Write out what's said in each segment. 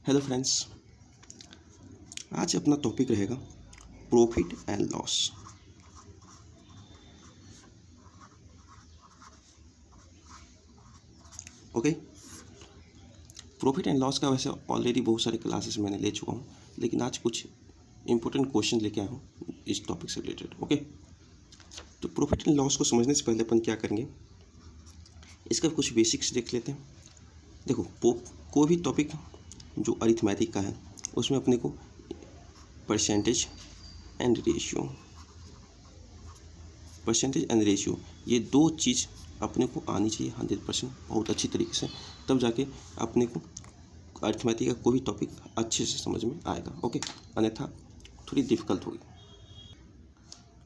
Hello friends, आज अपना topic रहेगा profit and loss. Okay, profit and loss का वैसे ऑलरेडी बहुत सारे क्लासेस मैंने ले चुका हूँ, लेकिन आज कुछ इंपॉर्टेंट क्वेश्चन लेके आया हूँ इस टॉपिक से रिलेटेड। ओके, तो प्रॉफिट एंड लॉस को समझने से पहले अपन क्या करेंगे, इसका कुछ बेसिक्स देख लेते हैं। देखो, कोई भी टॉपिक जो अरिथमेटिक का है उसमें अपने को परसेंटेज एंड रेशियो ये दो चीज़ अपने को आनी चाहिए 100% बहुत अच्छी तरीके से, तब जाके अपने को अरिथमेटिक का कोई भी टॉपिक अच्छे से समझ में आएगा। ओके, अन्यथा थोड़ी डिफ़िकल्ट होगी।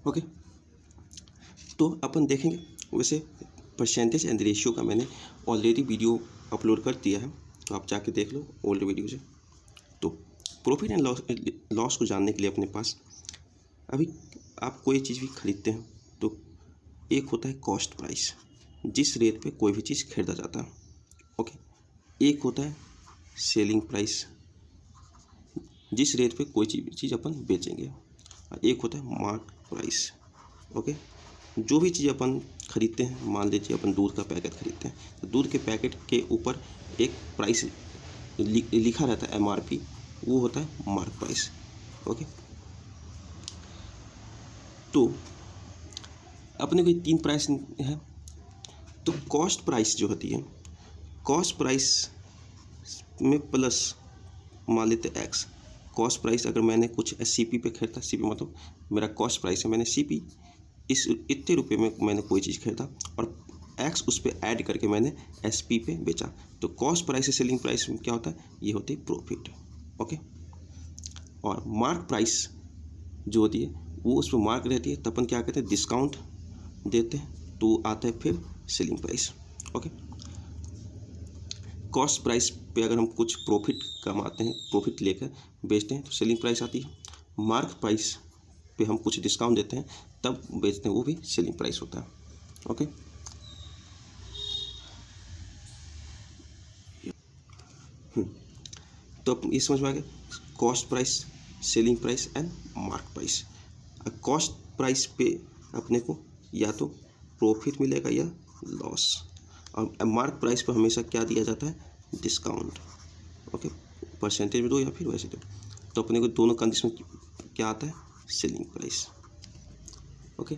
ओके, तो अपन देखेंगे। वैसे परसेंटेज एंड रेशियो का मैंने ऑलरेडी वीडियो अपलोड कर दिया है, तो आप जाके देख लो ओल्ड वीडियो से। तो प्रॉफिट एंड लॉस को जानने के लिए अपने पास अभी आप कोई चीज़ भी खरीदते हैं तो एक होता है कॉस्ट प्राइस, जिस रेट पे कोई भी चीज़ खरीदा जाता है। ओके, एक होता है सेलिंग प्राइस, जिस रेट पे कोई चीज़ अपन बेचेंगे, और एक होता है मार्क प्राइस। ओके, जो भी चीज़ अपन खरीदते हैं, मान लीजिए अपन दूध का पैकेट खरीदते हैं, तो दूध के पैकेट के ऊपर एक प्राइस लिखा रहता है MRP, वो होता है मार्क प्राइस। ओके, तो अपने को 3 प्राइस है। तो कॉस्ट प्राइस जो होती है, कॉस्ट प्राइस में प्लस मान लेते हैं एक्स। कॉस्ट प्राइस अगर मैंने कुछ CP पे खरीदा, CP मतलब मेरा कॉस्ट प्राइस है, मैंने CP इस इतने रुपये में मैंने कोई चीज़ खरीदा और एक्स उस पर ऐड करके मैंने SP पे बेचा, तो कॉस्ट प्राइस से सेलिंग प्राइस में क्या होता है, ये होती है प्रॉफिट। ओके, और मार्क प्राइस जो होती है वो उस पर मार्क रहती है, तो अपन क्या कहते हैं, डिस्काउंट देते हैं, तो आता है फिर selling price. Okay, cost price पे अगर हम कुछ प्रॉफिट कमाते हैं, प्रॉफिट लेकर बेचते हैं, तो सेलिंग प्राइस आती है। मार्क प्राइस पे हम कुछ डिस्काउंट देते हैं तब बेचते हैं, वो भी सेलिंग प्राइस होता है। ओके, तो अब ये समझ में आ गया, cost price, selling price and mark price. Cost price पे अपने को या तो प्रॉफिट मिलेगा या लॉस, और मार्क प्राइस पर हमेशा क्या दिया जाता है, डिस्काउंट। ओके, परसेंटेज में दो या फिर वैसे दो, तो अपने को दोनों कंडीशन में क्या आता है, सेलिंग प्राइस। ओके,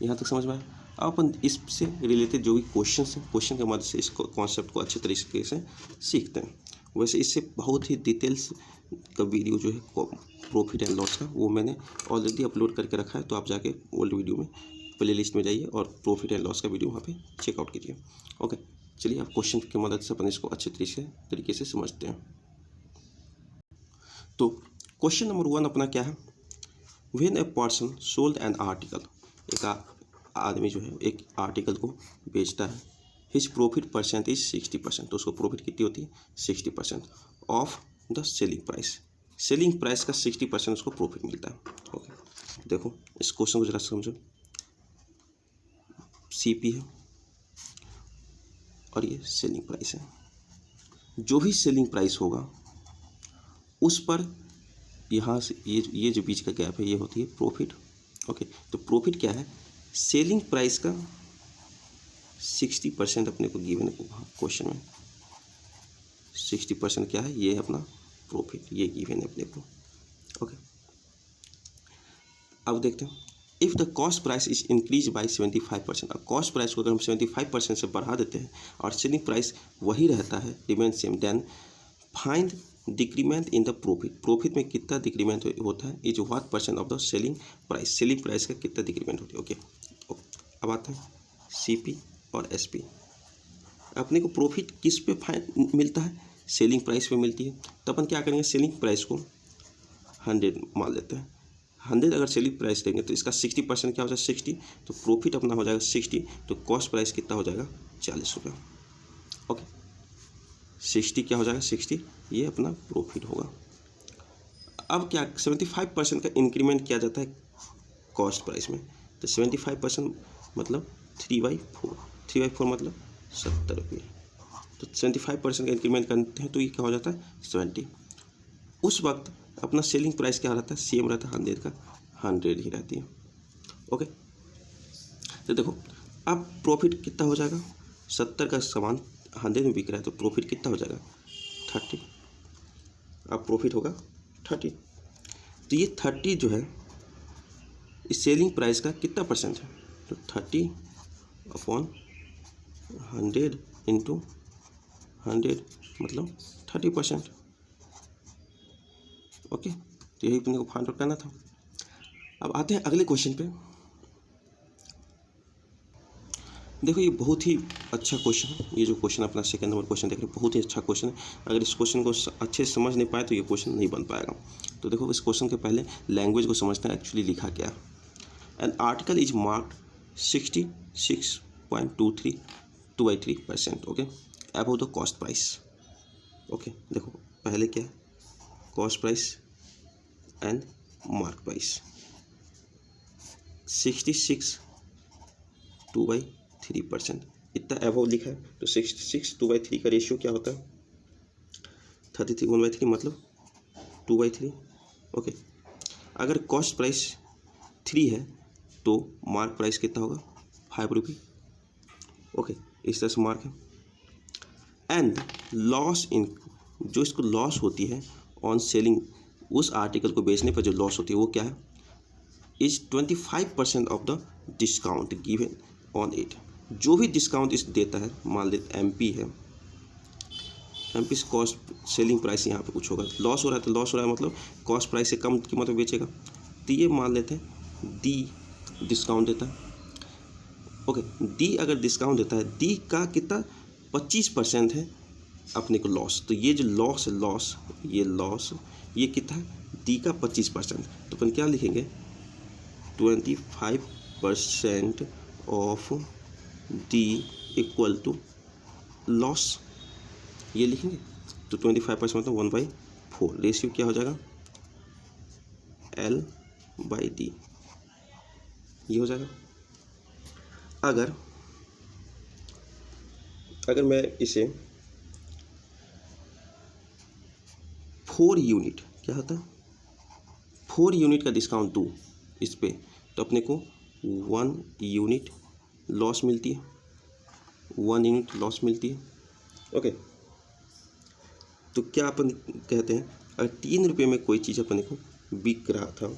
यहाँ तक समझ में आया। अब अपन इससे रिलेटेड जो भी क्वेश्चन हैं, क्वेश्चन के मदद से इस कॉन्सेप्ट को अच्छे तरीके से सीखते हैं। वैसे इससे बहुत ही डिटेल्स का वीडियो जो है प्रॉफिट एंड लॉस का, वो मैंने ऑलरेडी अपलोड करके रखा है, तो आप जाके ओल्ड वीडियो में प्लेलिस्ट में जाइए और प्रॉफिट एंड लॉस का वीडियो वहाँ पे चेकआउट कीजिए। ओके, चलिए अब क्वेश्चन की मदद से अपन इसको अच्छे तरीके से समझते हैं। तो क्वेश्चन नंबर 1 अपना क्या है, when a person sold an article, एक आदमी जो है एक आर्टिकल को बेचता है, हिज प्रॉफिट परसेंटेज 60%, तो उसको प्रॉफिट कितनी होती है, 60% of the selling price. Selling price का 60% उसको प्रॉफिट मिलता है। ओके, देखो इस क्वेश्चन को जरा समझो। CP है और ये सेलिंग प्राइस है। जो भी सेलिंग प्राइस होगा उस पर यहाँ से ये जो बीच का गैप है, ये होती है प्रॉफिट। ओके, तो प्रॉफिट क्या है, सेलिंग प्राइस का 60% अपने को गिवन है क्वेश्चन में। 60% क्या है, ये है अपना प्रॉफिट, ये गिवन है अपने को। ओके, अब देखते हैं, if the cost price is increase by 75%, और कॉस्ट प्राइस को अगर हम 75% से बढ़ा देते हैं और सेलिंग प्राइस वही रहता है, remain same, then find decrement in the profit. Profit में कितना डिक्रीमेंट होता है, is what percent of the selling price, selling price का कितना डिक्रीमेंट होती है। ओके, अब आता है CP और SP। अपने को प्रॉफिट किस पे मिलता है, सेलिंग प्राइस पे मिलती है, तो अपन क्या करेंगे, सेलिंग प्राइस को 100 मान लेते हैं। 100 अगर सेलिंग प्राइस देंगे तो इसका 60% क्या हो जाएगा, 60, तो प्रॉफिट अपना हो जाएगा 60, तो कॉस्ट प्राइस कितना हो जाएगा, 40 रुपये। ओके, 60 क्या हो जाएगा, 60, ये अपना प्रॉफिट होगा। अब क्या 75% का इंक्रीमेंट किया जाता है कॉस्ट प्राइस में, तो 75% मतलब 3/4, 3/4 मतलब 70 रुपये, तो 75% का इंक्रीमेंट करते हैं तो ये क्या हो जाता है 70। उस वक्त अपना सेलिंग प्राइस क्या रहता है, सेम रहता है, 100 का 100 ही रहती है। ओके, तो देखो अब प्रॉफिट कितना हो जाएगा, 70 का सामान 100 में बिक रहा है तो प्रॉफिट कितना हो जाएगा 30। अब प्रॉफिट होगा 30। तो ये 30 जो है इस सेलिंग प्राइस का कितना परसेंट है, तो 30/100 इंटू 100 मतलब 30%। ओके, तो यही अपने को फाइंड आउट करना था। अब आते हैं अगले क्वेश्चन पे। देखो ये बहुत ही अच्छा क्वेश्चन है, ये जो क्वेश्चन अपना सेकंड नंबर क्वेश्चन देख रहे हैं बहुत ही अच्छा क्वेश्चन है। अगर इस क्वेश्चन को अच्छे से समझ नहीं पाए तो ये क्वेश्चन नहीं बन पाएगा। तो देखो इस क्वेश्चन के पहले लैंग्वेज को समझते हैं, एक्चुअली लिखा क्या है। An article is marked 66.23 2/3%, okay, above the cost price. Okay, देखो पहले क्या है, cost price and mark price. 66 2/3% इतना अबव लिखा है, तो 66 2/3 का रेशियो क्या होता है 33 1/3 मतलब 2/3। ओके, अगर कॉस्ट प्राइस 3 है तो मार्क प्राइस कितना होगा 5 रुपये। ओके, इस तरह से मार्क है। एंड लॉस इन, जो इसको लॉस होती है ऑन सेलिंग, उस आर्टिकल को बेचने पर जो लॉस होती है वो क्या है, is 25% of the discount given on it. जो भी डिस्काउंट इस देता है, मान लेते एमपी है, एमपी से कॉस्ट सेलिंग प्राइस यहाँ पे कुछ होगा, लॉस हो रहा है तो लॉस हो रहा है मतलब कॉस्ट प्राइस से कम कीमत में बेचेगा। तो ये मान लेते हैं डी डिस्काउंट देता है। ओके, डी अगर डिस्काउंट देता है, डी का कितना 25% है अपने को लॉस। तो ये जो लॉस है, लॉस ये लॉस ये कितना है डी का 25%। तो अपन क्या लिखेंगे 25% of D equal to loss, ये लिखेंगे। तो 25% मतलब 1/4, रेशियो क्या हो जाएगा L/D, ये हो जाएगा। अगर मैं इसे 4 यूनिट, क्या होता है 4 यूनिट का डिस्काउंट दूँ इस पे, तो अपने को 1 यूनिट लॉस मिलती है, 1 यूनिट लॉस मिलती है। ओके, तो क्या अपन कहते हैं, अगर 3 रुपये में कोई चीज़ अपने को बिक रहा था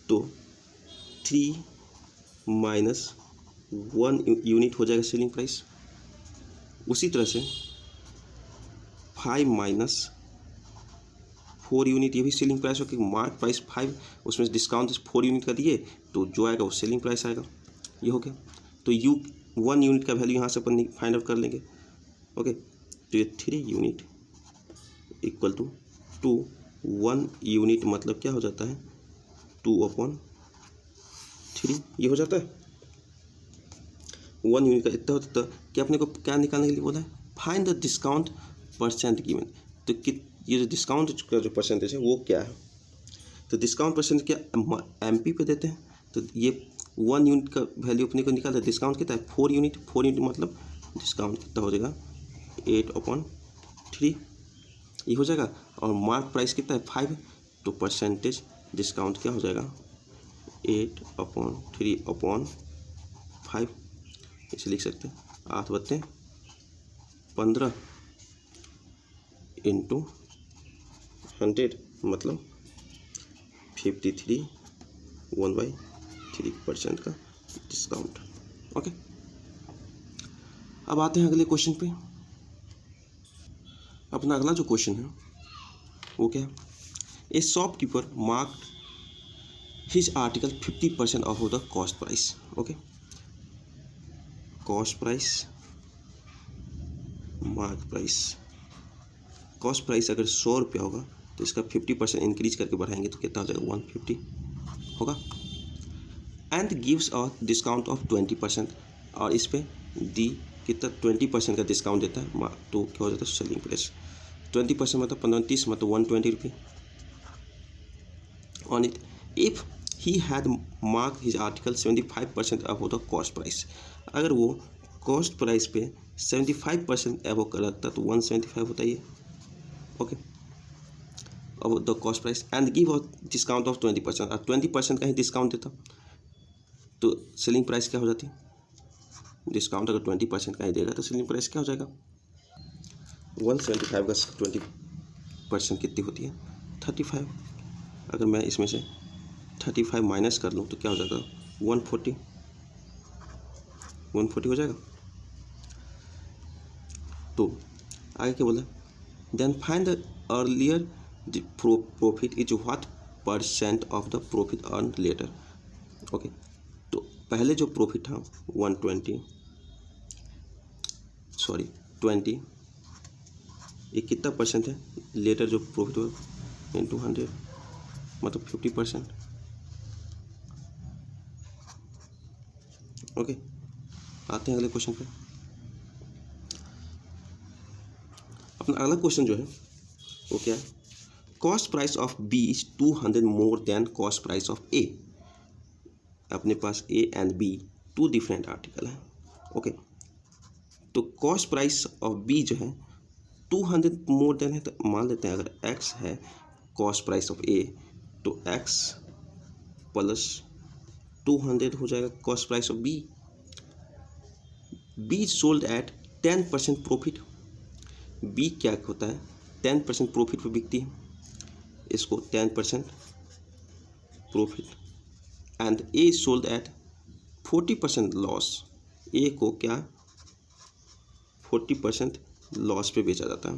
तो 3 माइनस 1 यूनिट हो जाएगा सेलिंग प्राइस। उसी तरह से 5 माइनस 4 यूनिट, ये भी सेलिंग प्राइस होगी। मार्क प्राइस 5, उसमें डिस्काउंट 4 यूनिट का दिए तो जो आएगा वो सेलिंग प्राइस आएगा, ये हो गया। तो 1 यूनिट का वैल्यू यहाँ से अपन फाइंड आउट कर लेंगे। ओके, तो ये 3 यूनिट इक्वल टू 1 यूनिट मतलब क्या हो जाता है 2/3, ये हो जाता है। 1 यूनिट का इतना होता है कि अपने को क्या निकालने के लिए बोला है, find the discount percent given. तो ये जो डिस्काउंट का जो परसेंटेज है वो क्या है, तो डिस्काउंट परसेंट क्या एमपी पे देते हैं। तो ये 1 यूनिट का वैल्यू अपने को निकालना है, डिस्काउंट कितना है 4 यूनिट, 4 यूनिट मतलब डिस्काउंट कितना हो जाएगा 8/3, ये हो जाएगा। और मार्क प्राइस कितना है 5, तो परसेंटेज डिस्काउंट क्या हो जाएगा 8/3/5, इसे लिख सकते हैं 8/15 इंटू 100 मतलब 53 1/3% का डिस्काउंट। ओके, अब आते हैं अगले क्वेश्चन पे। अपना अगला जो क्वेश्चन है वो क्या है, ए shopkeeper marked his article 50% of the cost price. Okay, cost price mark price, cost price अगर 100 रुपया होगा तो इसका 50% इंक्रीज करके बढ़ाएंगे तो कितना हो जाएगा 150 होगा। And gives a discount of 20%, और इस पे डी कितना 20% का डिस्काउंट देता है, तो क्या हो जाता है सेलिंग प्राइस 20% मतलब 15 मतलब 120 रुपये on it. If he had mark his article 75% of the cost price, अगर वो कॉस्ट प्राइस पे 75% एबो का लगता तो 175 होता ये। ओके, अब the cost price and give a discount of 20%, और 20% का ही डिस्काउंट देता तो सेलिंग प्राइस क्या हो जाती? डिस्काउंट अगर 20% का ही देगा तो सेलिंग प्राइस क्या हो जाएगा? 175 का 20% कितनी होती है? 35। अगर मैं इसमें से 35 माइनस कर लूँ तो क्या हो जाएगा? 140 हो जाएगा। तो आगे क्या बोला? Then find the earlier profit is what percent of the profit earn later. Okay, तो पहले जो प्रॉफिट था 20, ये कितना परसेंट है? लेटर जो प्रॉफिट हुआ इंटू 100 मतलब 50%। ओके, आते हैं अगले क्वेश्चन पे। अपना अगला क्वेश्चन जो है वो क्या है? Cost price of B is 200 more than cost price of A. अपने पास A and B two different article है। ओके, तो कॉस्ट प्राइस ऑफ बी जो है 200 मोर देन है, तो मान लेते हैं अगर एक्स है कॉस्ट प्राइस ऑफ ए तो एक्स प्लस 200 हो जाएगा cost price of B. B sold at 10% profit. B क्या होता है? 10% प्रॉफिट पर बिकती है, इसको 10% profit. And A sold at 40% loss. A को क्या 40% लॉस पे बेचा जाता है।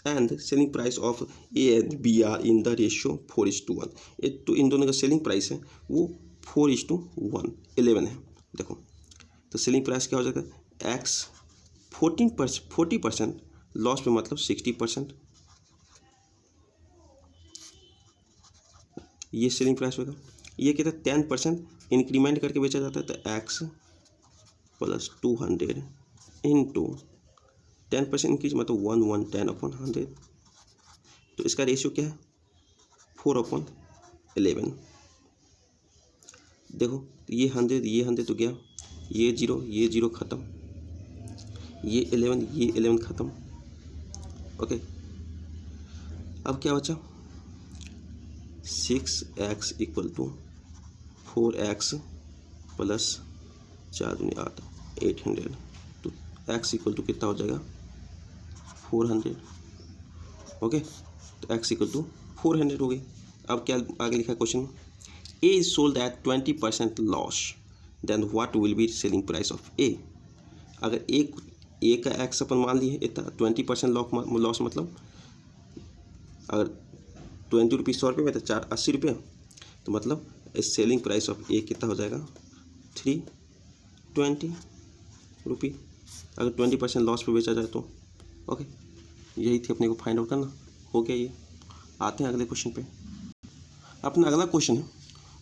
And selling price of A and B are in the ratio 4:1। तो इन दोनों का सेलिंग प्राइस है वो 4:1 11 है। देखो तो सेलिंग प्राइस क्या हो जाएगा? एक्स 40% लॉस पे मतलब 60%, ये सेलिंग प्राइस होगा। ये कहता है 10% इंक्रीमेंट करके बेचा जाता है, तो एक्स प्लस 200 इंटू 10% इंक्रीज मतलब 110/100। तो इसका रेशियो क्या है? 4/11। देखो ये 100 तो गया, ये 0 ख़त्म, ये 11 ख़त्म। ओके, अब क्या बचा? 6x equal to 4x plus 4 दूनी 8 800। तो x इक्वल टू कितना हो जाएगा? 400। ओके, तो x इक्वल टू 400 हो गई। अब क्या आगे लिखा है क्वेश्चन में? A is sold at 20% loss, then what will be selling price of A. अगर ए का एक्स अपन मान लिए इतना 20% लॉस मतलब अगर 20 रुपये 100 रुपये में तो 4 80 रुपये, तो मतलब सेलिंग प्राइस ऑफ ए कितना हो जाएगा? 320 रुपये अगर 20% लॉस पे बेचा जाए तो। ओके, यही थी अपने को फाइंड आउट करना। हो गया ये। आते हैं अगले क्वेश्चन पे। अपना अगला क्वेश्चन है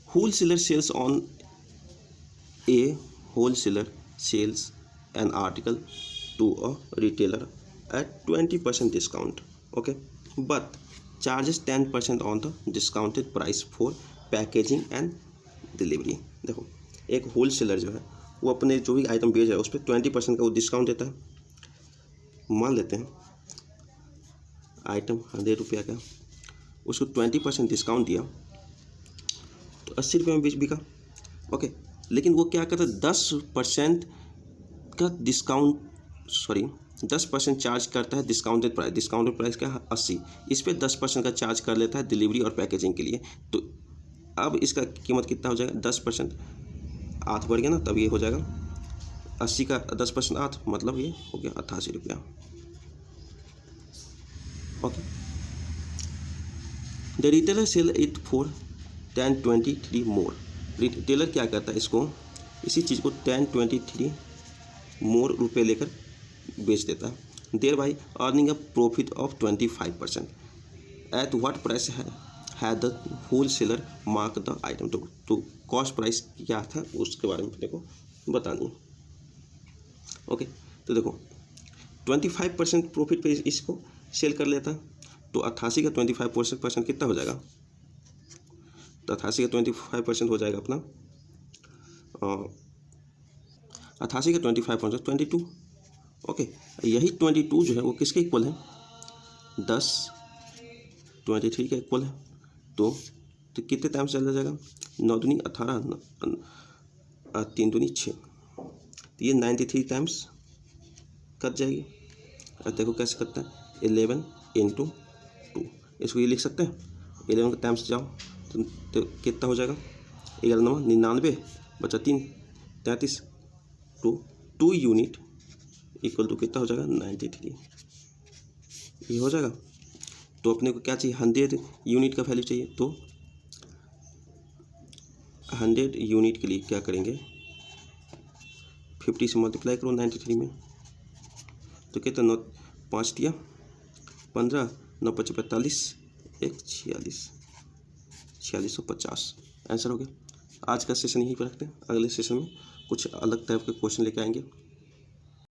wholesaler sells on a wholesaler sells an article to a retailer at 20% discount. Okay, but charges 10% on the discounted price for packaging and delivery. देखो एक होल सेलर जो है वो अपने जो भी आइटम बेच रहा है उस पर 20% का वो डिस्काउंट देता है। मान लेते हैं आइटम 100 रुपया का, उसको 20% डिस्काउंट दिया तो 80 रुपये में बिका। ओके, लेकिन वो क्या करता है 10% का डिस्काउंट 10% चार्ज करता है डिस्काउंटेड प्राइस क्या है 80, इस पर 10% का चार्ज कर लेता है डिलीवरी और पैकेजिंग के लिए। तो अब इसका कीमत कितना हो जाएगा? 10% 8 बढ़ गया ना, तब ये हो जाएगा 80 का 10% 8 मतलब ये हो गया 88 रुपया। Okay, the retailer sell it for 1023 more. Retailer क्या करता है इसको, इसी चीज़ को 1023 मोर रुपये लेकर बेच देता है, there by earning a profit of 25%। At what price है the whole seller mark the item. तो कॉस्ट प्राइस क्या था उसके बारे में अपने को बतानी है। ओके, तो देखो 25% प्रॉफिट पे इसको सेल कर लेता है, तो 88 का 25% कितना हो जाएगा? तो 88 का 25% हो जाएगा अपना 88 का 25% 22। ओके, यही 22 जो है वो किसके इक्वल है, 10 23 के इक्वल है। तो कितने टाइम्स चला जाएगा, 9 दूनी 18, 3 दूनी 6, तो ये 93 टाइम्स कट जाएगी। और देखो कैसे करते हैं, 11 × 2, इसको ये लिख सकते हैं, 11 के टाइम्स जाओ तो कितना हो जाएगा, 11 9 99 बचा 3 33, तो 2 यूनिट इक्वल टू कितना हो जाएगा, 93, ये हो जाएगा। तो अपने को क्या चाहिए, 100 यूनिट का वैल्यू चाहिए। तो 100 यूनिट के लिए क्या करेंगे, 50 से मल्टीप्लाई करो 93 में, तो कितना, 9 5 दिया 15, 9 5 45, 1 46, 4650 आंसर हो गया। आज का सेशन यहीं पर रखते हैं, अगले सेशन में कुछ अलग टाइप के क्वेश्चन लेके आएंगे।